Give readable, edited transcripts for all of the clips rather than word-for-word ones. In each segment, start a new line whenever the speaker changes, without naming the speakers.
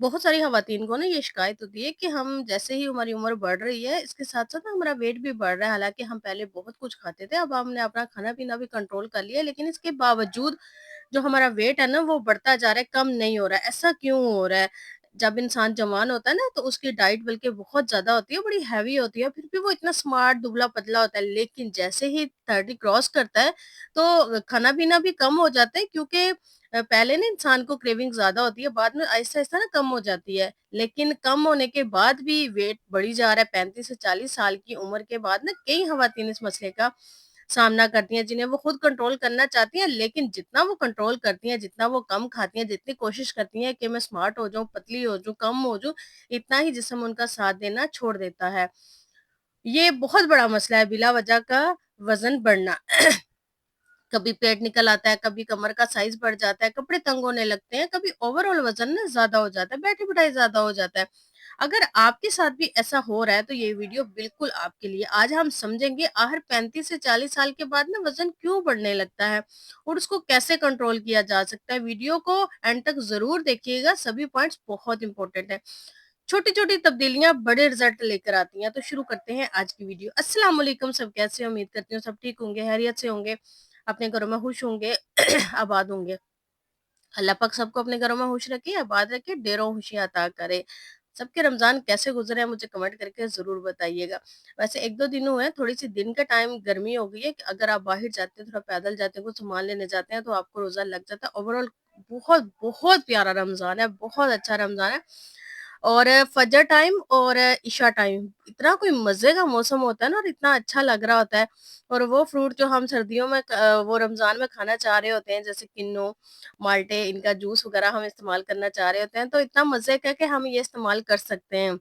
बहुत सारी ख़वातीन को ना ये शिकायत होती है कि हम जैसे ही हमारी उम्र बढ़ रही है, इसके साथ-साथ ना हमारा वेट भी बढ़ रहा है। हालाँकि हम पहले बहुत कुछ खाते थे, अब हमने अपना खाना-पीना भी कंट्रोल कर लिया है, लेकिन इसके बावजूद जो हमारा वेट है ना, वो बढ़ता जा रहा है, कम नहीं हो रहा है। ऐसा क्यों हो रहा है? जब इंसान जवान होता है ना, तो उसकी डाइट बल्कि बहुत ज़्यादा होती है, बड़ी हेवी होती है, फिर भी वो इतना स्मार्ट, दुबला-पतला होता है। लेकिन जैसे ही 30 क्रॉस करता है, तो खाना-पीना भी कम हो जाता है क्योंकि पहले ना इंसान को क्रेविंग ज़्यादा होती है, बाद में आहिस्ता-आहिस्ता ना कम हो जाती है। लेकिन कम होने के बाद भी वेट बढ़ी जा रहा है, 35 से 40 साल की उम्र के बाद ना कई ख़वातीन इस मसले का सामना करती हैं, जिन्हें वो खुद कंट्रोल करना चाहती हैं, लेकिन जितना वो कंट्रोल करती हैं, जितना वो कम खाती हैं, जितनी कोशिश करती हैं कि मैं स्मार्ट हो जाऊँ, पतली हो जाऊँ, कम हो जाऊँ, इतना ही जिस्म उनका साथ देना छोड़ देता है। ये बहुत बड़ा मसला है बिला वजह का वज़न बढ़ना। कभी पेट निकल आता है, कभी कमर का साइज़ बढ़ जाता है, कपड़े तंग होने लगते हैं, कभी ओवरऑल वज़न ना ज़्यादा हो जाता है, बैठी-बिठाई ज़्यादा हो जाता है। अगर आपके साथ भी ऐसा हो रहा है तो ये वीडियो बिल्कुल आपके लिए। आज हम समझेंगे आखिर 35 से 40 साल के बाद ना वज़न क्यों बढ़ने लगता है और उसको कैसे कंट्रोल किया जा सकता है। वीडियो को एंड तक ज़रूर देखिएगा, सभी पॉइंट्स बहुत इंपॉर्टेंट हैं। छोटी-छोटी तब्दीलियाँ बड़े रिज़ल्ट लेकर आती हैं। तो शुरू करते हैं आज की वीडियो। अस्सलाम वालेकुम, सब कैसे हैं? उम्मीद करती हूँ सब ठीक होंगे, खैरियत से होंगे, अपने घरों में खुश होंगे, आबाद होंगे। अल्लाह पाक सबको अपने घरों में खुश रखे, आबाद रखे, ढेरों खुशियाँ अता करे। सबके रमज़ान कैसे गुज़रे हैं मुझे कमेंट करके ज़रूर बताइएगा। वैसे 1-2 दिन हुए हैं, थोड़ी-सी दिन का टाइम गर्मी हो गई है कि अगर आप बाहर जाते हैं, थोड़ा पैदल जाते हैं, कुछ सामान लेने जाते हैं तो आपको रोज़ा लग जाता है। ओवरऑल बहुत, बहुत प्यारा रमज़ान है, बहुत अच्छा रमज़ान है। और फजर टाइम और इशा टाइम इतना कोई मज़े का मौसम होता है ना और इतना अच्छा लग रहा होता है। और वो फ्रूट जो हम सर्दियों में वो रमज़ान में खाना चाह रहे होते हैं जैसे किन्नू, माल्टे, इनका जूस वग़ैरह हम इस्तेमाल करना चाह रहे होते हैं, तो इतना मज़े का है कि हम ये इस्तेमाल कर सकते हैं।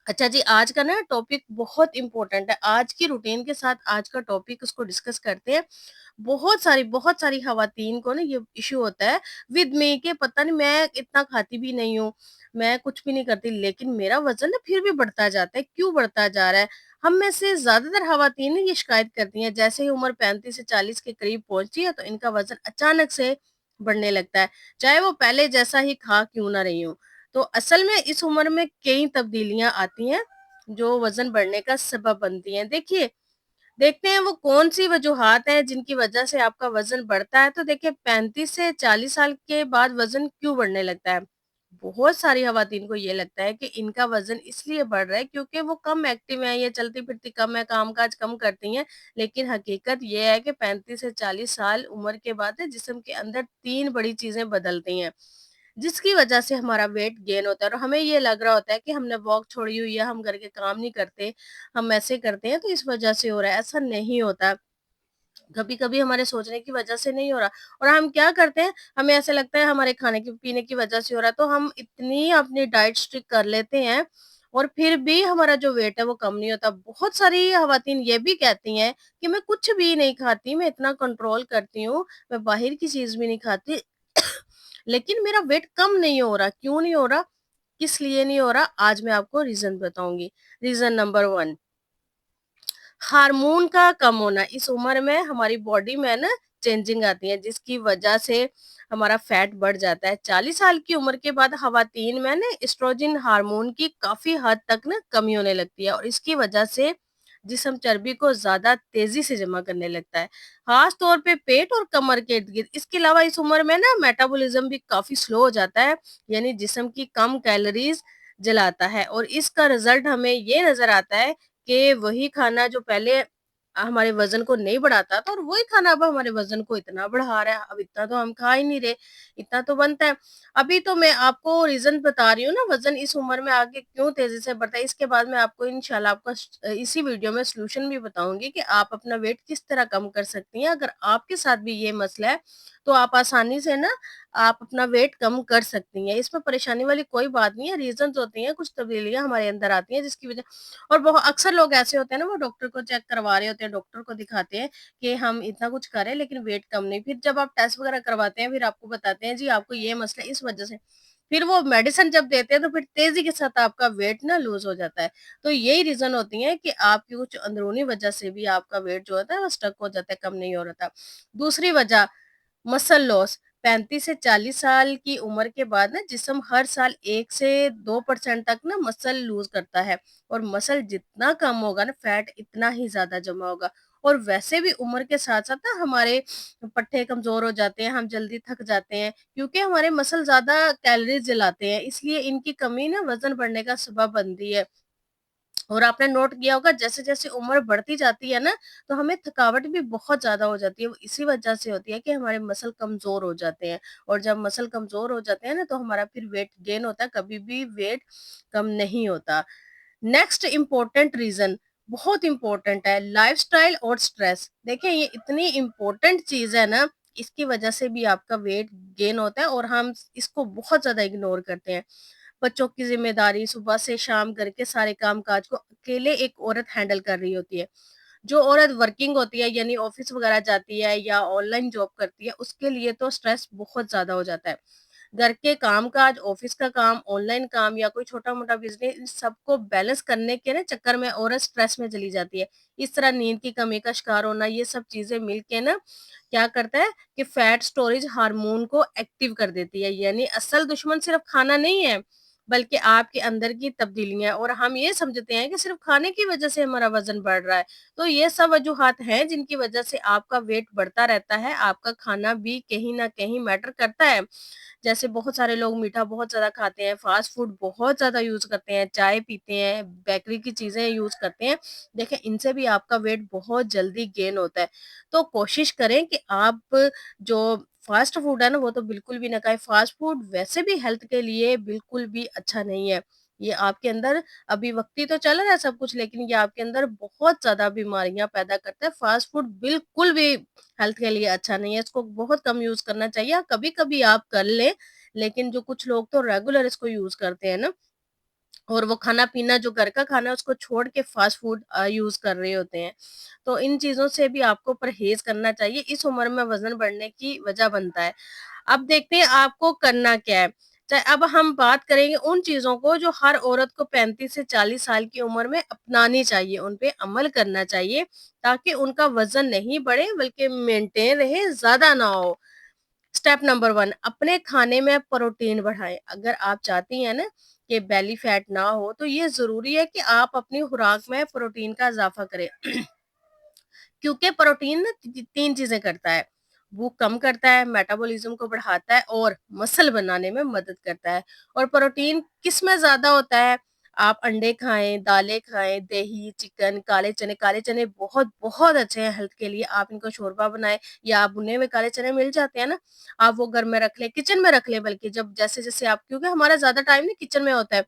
अच्छा जी, आज का ना टॉपिक बहुत इम्पोर्टेंट है। आज की रूटीन के साथ आज का टॉपिक उसको डिस्कस करते हैं। बहुत सारी ख़वातीन को ना ये इश्यू होता है विद मी कि पता नहीं मैं इतना खाती भी नहीं हूँ, मैं कुछ भी नहीं करती लेकिन मेरा वज़न ना फिर भी बढ़ता जाता है, क्यों बढ़ता जा रहा है? हम में से ज़्यादातर ख़वातीन ये शिकायत करती हैं जैसे ही उम्र 35 से 40 के करीब पहुँचती है तो इनका वज़न अचानक से बढ़ने लगता है, चाहे वो पहले जैसा ही खा क्यों ना रही हों। तो असल में इस उम्र में कई तब्दीलियाँ आती हैं, जो वज़न बढ़ने का सबब बनती हैं। देखिए, देखते हैं वो कौन-सी वजूहात हैं जिनकी वज़ह से आपका वज़न बढ़ता है। तो देखिए 35 से 40 साल के बाद वज़न क्यों बढ़ने लगता है? बहुत सारी ख़वातीन को ये लगता है कि इनका वज़न इसलिए बढ़ रहा है क्योंकि वो कम एक्टिव हैं, ये चलती-फिरती कम है, काम-काज कम करती हैं। लेकिन हकीकत ये है कि 35 से 40 साल उम्र के बाद ना जिस्म के अंदर 3 बड़ी चीज़ें बदलती हैं। जिसकी वजह से हमारा वेट गेन होता है और हमें ये लग रहा होता है कि हमने वॉक छोड़ी हुई है, हम घर के काम नहीं करते, हम ऐसे करते हैं तो इस वजह से हो रहा है, ऐसा नहीं होता। कभी-कभी हमारे सोचने की वजह से नहीं हो रहा और हम क्या करते हैं, हमें ऐसा लगता है हमारे खाने की पीने की वजह से हो रहा है, तो हम इतनी अपनी डाइट स्ट्रिक्ट कर लेते हैं और फिर भी हमारा जो वेट है वो कम नहीं होता। बहुत सारी ख़वातीन ये भी कहती हैं कि मैं कुछ भी नहीं खाती, मैं इतना कंट्रोल करती हूँ, मैं बाहर की चीज़ भी नहीं खाती लेकिन मेरा वेट कम नहीं हो रहा, क्यों नहीं हो रहा? किस लिए नहीं हो रहा? आज मैं आपको रीज़न बताऊँगी। रीज़न नंबर 1, हार्मोन का कम होना। इस उम्र में हमारी बॉडी में ना चेंजिंग आती है जिसकी वजह से हमारा फैट बढ़ जाता है। 40 साल की उम्र के बाद ख़वातीन में ना एस्ट्रोजन हार्मोन की काफ़ी हद तक ना कमी होने लगती है और इसकी वजह से जिस्म चर्बी को ज़्यादा तेज़ी से जमा करने लगता है, ख़ास तौर पे पेट और कमर के इर्द-गिर्द। इसके अलावा इस उम्र में ना मेटाबॉलिज़्म भी काफ़ी स्लो हो जाता है, यानी जिस्म की कम कैलोरीज़ जलाता है और इसका रिज़ल्ट हमें ये नज़र आता है कि वही खाना जो पहले हमारे वज़न को नहीं बढ़ाता था और वही खाना अब हमारे वज़न को इतना बढ़ा रहा है। अब इतना तो हम खा ही नहीं रहे, इतना तो बनता है। अभी तो मैं आपको रीज़न बता रही हूँ ना वज़न इस उम्र में आके क्यों तेज़ी से बढ़ता है। इसके बाद मैं आपको इंशाल्लाह इसी वीडियो में सॉल्यूशन भी बताऊँगी कि आप अपना वेट किस तरह कम कर सकती हैं। अगर आपके साथ भी ये मसला है, तो आप आसानी से ना आप अपना वेट कम कर सकती हैं। इसमें परेशानी वाली कोई बात नहीं है, रीज़न्स होती हैं, कुछ तब्दीलियाँ हमारे अंदर आती हैं जिसकी वज़ह और अक्सर लोग ऐसे होते हैं ना वो डॉक्टर को चेक करवा रहे होते हैं, डॉक्टर को दिखाते हैं कि हम इतना कुछ कर रहे हैं लेकिन वेट कम नहीं। फिर जब आप टेस्ट वगैरह करवाते हैं फिर आपको बताते हैं जी आपको ये मसला है इस वजह से। फिर वो मेडिसिन जब देते हैं तो फिर तेज़ी के साथ आपका वेट ना लूज़ हो जाता है। तो यही रीज़न होती है कि आपकी कुछ अंदरूनी वजह से भी आपका वेट जो होता है वो स्टक हो जाता है, कम नहीं हो रहा था। दूसरी वजह मसल लॉस। 35 से 40 साल की उम्र के बाद ना जिस्म हर साल 1 से 2% तक ना मसल लूज़ करता है और मसल जितना कम होगा ना फैट इतना ही ज़्यादा जमा होगा। और वैसे भी उम्र के साथ-साथ ना हमारे पट्टे कमज़ोर हो जाते हैं, हम जल्दी थक जाते हैं क्योंकि हमारे मसल ज़्यादा कैलोरीज़ जलाते हैं, इसलिए इनकी कमी ना वज़न बढ़ने का सबब बनती है। और आपने नोट किया होगा जैसे-जैसे उम्र बढ़ती जाती है ना, तो हमें थकावट भी बहुत ज़्यादा हो जाती है। वो इसी वजह से होती है कि हमारे मसल कमज़ोर हो जाते हैं और जब मसल कमज़ोर हो जाते हैं ना, तो हमारा फिर वेट गेन होता है, कभी भी वेट कम नहीं होता। नेक्स्ट इम्पोर्टेंट रीज़न बहुत इम्पोर्टेंट है लाइफ़स्टाइल और स्ट्रेस। देखिए ये इतनी इम्पोर्टेंट चीज़ है ना, इसकी वजह से भी आपका वेट गेन होता है और हम इसको बहुत ज़्यादा इग्नोर करते हैं। बच्चों की ज़िम्मेदारी, सुबह से शाम घर के सारे काम-काज को अकेले एक औरत हैंडल कर रही होती है। जो औरत वर्किंग होती है यानी ऑफ़िस वग़ैरह जाती है या ऑनलाइन जॉब करती है, उसके लिए तो स्ट्रेस बहुत ज़्यादा हो जाता है। घर के काम-काज, ऑफ़िस का काम, ऑनलाइन काम या कोई छोटा-मोटा बिज़नेस इन सबको बैलेंस करने के ना चक्कर में औरत स्ट्रेस में चली जाती है। इस तरह नींद की कमी का शिकार होना, ये सब चीज़ें मिल के ना क्या करता है कि फैट स्टोरेज हार्मोन को एक्टिव कर देती है। यानी असल दुश्मन सिर्फ़ खाना नहीं है, बल्कि आपके अंदर की तब्दीलियाँ और हम ये समझते हैं कि सिर्फ़ खाने की वज़ह से हमारा वज़न बढ़ रहा है। तो ये सब वजूहात हैं जिनकी वज़ह से आपका वेट बढ़ता रहता है। आपका खाना भी कहीं न कहीं मैटर करता है। जैसे बहुत सारे लोग मीठा बहुत ज़्यादा खाते हैं, फ़ास्ट फ़ूड बहुत ज़्यादा यूज़ करते हैं, चाय पीते हैं, बेकरी की चीज़ें यूज़ करते हैं। देखिए इनसे भी आपका वेट बहुत जल्दी गेन होता है। तो कोशिश करें कि आप जो फ़ास्ट फ़ूड है ना, वो तो बिल्कुल भी ना खाएँ। फ़ास्ट फ़ूड वैसे भी हेल्थ के लिए बिल्कुल भी अच्छा नहीं है। ये आपके अंदर अभी वक़्ती तो चल रहा है सब कुछ, लेकिन ये आपके अंदर बहुत ज़्यादा बीमारियाँ पैदा करता है। फ़ास्ट फ़ूड बिल्कुल भी हेल्थ के लिए अच्छा नहीं है, इसको बहुत कम यूज़ करना चाहिए। हाँ, कभी-कभी आप कर लें, लेकिन जो कुछ लोग तो रेगुलर इसको यूज़ करते हैं ना और वो खाना-पीना जो घर का खाना है उसको छोड़ के फ़ास्ट फ़ूड यूज़ कर रहे होते हैं। तो इन चीज़ों से भी आपको परहेज़ करना चाहिए, इस उम्र में वज़न बढ़ने की वजह बनता है। अब देखते हैं आपको करना क्या है। अब हम बात करेंगे उन चीज़ों को जो हर औरत को 35 से 40 साल की उम्र में अपनानी चाहिए, उन पे अमल करना चाहिए ताकि उनका वज़न नहीं बढ़े बल्कि मेंटेन रहे, ज़्यादा ना हो। स्टेप नंबर 1 अपने खाने में प्रोटीन बढ़ाएँ। अगर आप चाहती हैं ना कि बेली फैट ना हो, तो ये ज़रूरी है कि आप अपनी खुराक में प्रोटीन का इज़ाफ़ा करें। क्योंकि प्रोटीन ना 3 चीज़ें करता है, भूख कम करता है, मेटाबॉलिज़्म को बढ़ाता है और मसल बनाने में मदद करता है। और प्रोटीन किसमें ज़्यादा होता है? आप अंडे खाएँ, दालें खाएँ, दही, चिकन, काले चने बहुत-बहुत अच्छे हैं हेल्थ के लिए। आप इनको शोरबा बनाएँ या आप भुने हुए काले चने मिल जाते हैं ना, आप वो घर में रख लें, किचन में रख लें बल्कि जब जैसे-जैसे आप क्योंकि हमारा ज़्यादा टाइम ना किचन में होता है,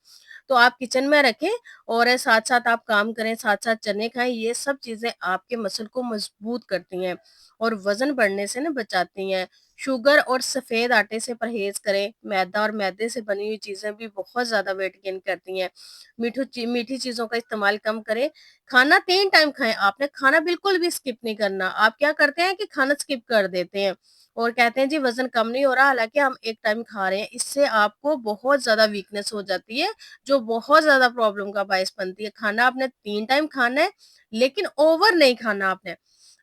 तो आप किचन में रखें और साथ-साथ आप काम करें, साथ-साथ चने खाएँ, ये सब चीज़ें आपके मसल को मजबूत करती हैं और वज़न बढ़ने से ना बचाती हैं। शुगर और सफ़ेद आटे से परहेज़ करें, मैदा और मैदे से बनी हुई चीज़ें भी बहुत ज़्यादा वेट गेन करती हैं। मीठी चीज़ों का इस्तेमाल कम करें, खाना 3 टाइम खाएँ, आपने खाना बिल्कुल भी स्किप नहीं करना। आप क्या करते हैं कि खाना स्किप कर देते हैं और कहते हैं जी वज़न कम नहीं हो रहा, हालाँकि हम 1 टाइम खा रहे हैं। इससे आपको बहुत ज़्यादा वीकनेस हो जाती है जो बहुत ज़्यादा प्रॉब्लम का बायस बनती है। खाना आपने 3 टाइम खाना है, लेकिन ओवर नहीं खाना आपने।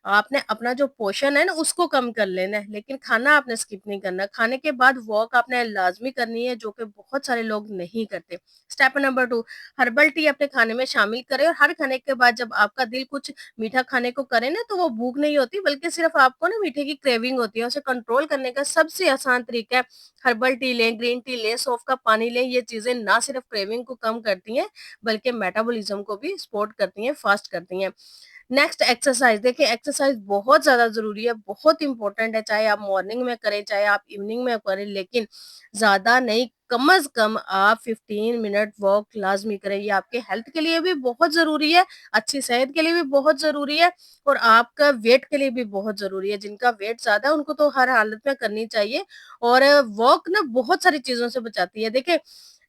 आपने अपना जो पोर्शन है ना उसको कम कर लेना है, लेकिन खाना आपने स्किप नहीं करना। खाने के बाद वॉक आपने लाज़मी करनी है, जो कि बहुत सारे लोग नहीं करते। स्टेप नंबर 2 हर्बल टी अपने खाने में शामिल करें और हर खाने के बाद जब आपका दिल कुछ मीठा खाने को करे ना, तो वो भूख नहीं होती बल्कि सिर्फ़ आपको ना मीठे की क्रेविंग होती है। उसे कंट्रोल करने का सबसे आसान तरीका है हर्बल टी लें, ग्रीन टी लें, सौंफ का पानी लें, ये चीज़ें ना सिर्फ़ क्रेविंग को कम करती हैं, बल्कि मेटाबॉलिज़्म को भी सपोर्ट करती हैं, फ़ास्ट करती हैं। नेक्स्ट एक्सरसाइज़ देखिए एक्सरसाइज़ बहुत ज़्यादा ज़रूरी है, बहुत इम्पोर्टेंट है, चाहे आप मॉर्निंग में करें, चाहे आप इवनिंग में करें, लेकिन ज़्यादा नहीं, कम से कम आप 15 मिनट वॉक लाज़मी करें। ये आपके हेल्थ के लिए भी बहुत ज़रूरी है, अच्छी सेहत के लिए भी बहुत ज़रूरी है और आपका वेट के लिए भी बहुत ज़रूरी है। जिनका वेट ज़्यादा है, उनको तो हर हालत में करनी चाहिए और वॉक ना बहुत सारी चीज़ों से बचाती है। देखिए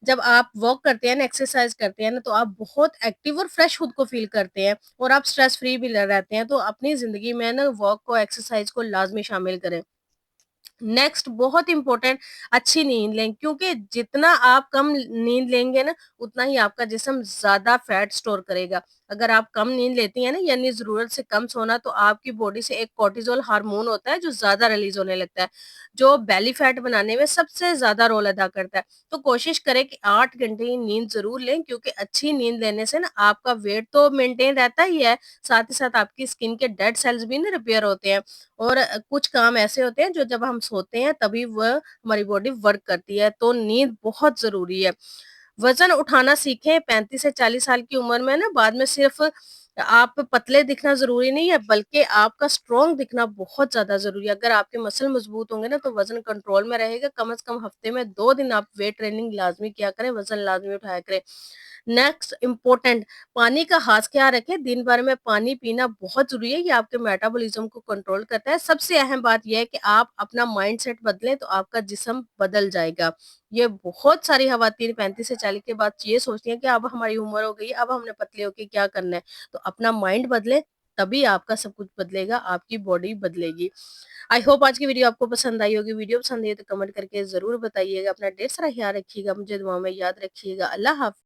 जब आप वॉक करते हैं ना, एक्सरसाइज़ करते हैं ना, तो आप बहुत एक्टिव और फ्रेश खुद को फ़ील करते हैं और आप स्ट्रेस फ्री भी ल रहते हैं। तो अपनी ज़िंदगी में ना वॉक को, एक्सरसाइज़ को लाज़मी शामिल करें। नेक्स्ट बहुत इम्पोर्टेंट, अच्छी नींद लें, क्योंकि जितना आप कम नींद लेंगे ना, उतना ही आपका जिस्म ज़्यादा फैट स्टोर करेगा। अगर आप कम नींद लेती हैं ना, यानी ज़रूरत से कम सोना, तो आपकी बॉडी से एक कॉर्टिसोल हार्मोन होता है जो ज़्यादा रिलीज़ होने लगता है, जो बेली फैट बनाने में सबसे ज़्यादा रोल अदा करता है। तो कोशिश करें कि 8 घंटे की नींद ज़रूर लें, क्योंकि अच्छी नींद लेने से ना आपका वेट तो मेंटेन रहता ही है, साथ ही साथ आपकी स्किन के डेड सेल्स भी ना रिपेयर होते हैं। और कुछ काम ऐसे होते हैं जो जब हम सोते हैं तभी वह हमारी बॉडी वर्क करती है, तो नींद बहुत ज़रूरी है। वज़न उठाना सीखें, 35 से 40 साल की उम्र में ना बाद में सिर्फ़ आप पतले दिखना ज़रूरी नहीं है, बल्कि आपका स्ट्रॉन्ग दिखना बहुत ज़्यादा ज़रूरी है। अगर आपके मसल मज़बूत होंगे ना, तो वज़न कंट्रोल में रहेगा। कम से कम हफ़्ते में 2 दिन आप वेट ट्रेनिंग लाज़मी किया करें, वज़न लाज़मी उठाया करें। नेक्स्ट इम्पोर्टेंट, पानी का ख़ास ख़्याल रखें, दिन भर में पानी पीना बहुत ज़रूरी है, ये आपके मेटाबॉलिज़्म को कंट्रोल करता है। सबसे अहम बात ये है कि आप अपना माइंडसेट बदलें, तो आपका जिस्म बदल जाएगा। ये बहुत सारी ख़वातीन 35 से 40 के बाद ये सोचती हैं कि अब हमारी उम्र हो गई है, अब हमने पतले होके क्या करना है? तो अपना माइंड बदलें, तभी आपका सब कुछ बदलेगा, आपकी बॉडी बदलेगी। आई होप आज की वीडियो आपको पसंद आई होगी। वीडियो पसंद आई है तो कमेंट करके ज़रूर बताइएगा। अपना ढेर सारा ख़्याल रखिएगा, मुझे दुआ में याद रखिएगा। अल्लाह हाफ़िज़।